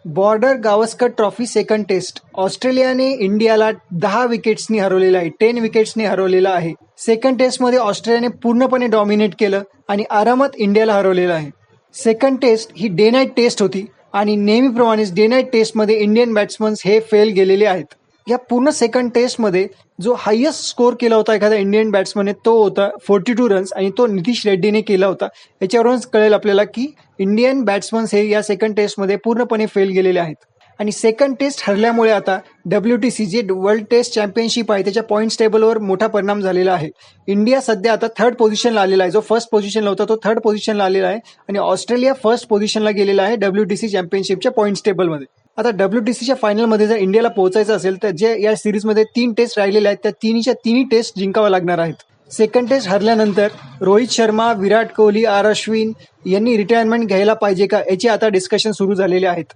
Border Gavaskar trophy second test ऑस्ट्रेलियाने इंडियाला 10 विकेट्सनी हरवलेलं आहे, 10 विकेट्सनी हरवलेलं आहे. सेकंड टेस्टमध्ये ऑस्ट्रेलियाने पूर्णपणे डॉमिनेट केलं आणि आरामात इंडियाला हरवलेलं आहे. सेकंड टेस्ट ही डे नाईट टेस्ट होती आणि नेहमीप्रमाणेच डे नाईट टेस्टमध्ये इंडियन बॅट्समन हे फेल गेलेले आहेत. या पूर्ण सेकंड टेस्टमध्ये जो हायेस्ट स्कोर केला होता एखाद्या इंडियन बॅट्समनने तो होता 42 रन्स आणि तो नितीश रेड्डीने केला होता. याच्यावरूनच कळेल आपल्याला की इंडियन बॅट्समन हे या सेकंड टेस्टमध्ये पूर्णपणे फेल गेलेले आहेत. आणि सेकंड टेस्ट हरल्यामुळे आता WTC जे वर्ल्ड टेस्ट चॅम्पियनशिप आहे त्याच्या पॉईंट्स टेबलवर मोठा परिणाम झालेला आहे. इंडिया सध्या आता थर्ड पोझिशनला आलेला आहे. जो फर्स्ट पोझिशनला होता तो थर्ड पोझिशनला आलेला आहे आणि ऑस्ट्रेलिया फर्स्ट पोझिशनला गेलेला आहे WTC चॅम्पियनशिपच्या पॉईंट्स टेबलमध्ये. आता WTCच्या फायनलमध्ये जर इंडियाला पोहोचायचं असेल तर जे या सिरीजमध्ये 3 टेस्ट राहिलेले आहेत त्या तिन्ही टेस्ट जिंकाव्या लागणार आहेत. सेकंड टेस्ट हरल्यानंतर रोहित शर्मा, विराट कोहली, अश्विन यांनी रिटायरमेंट घ्यायला पाहिजे का याचे आता डिस्कशन सुरू झालेले आहेत.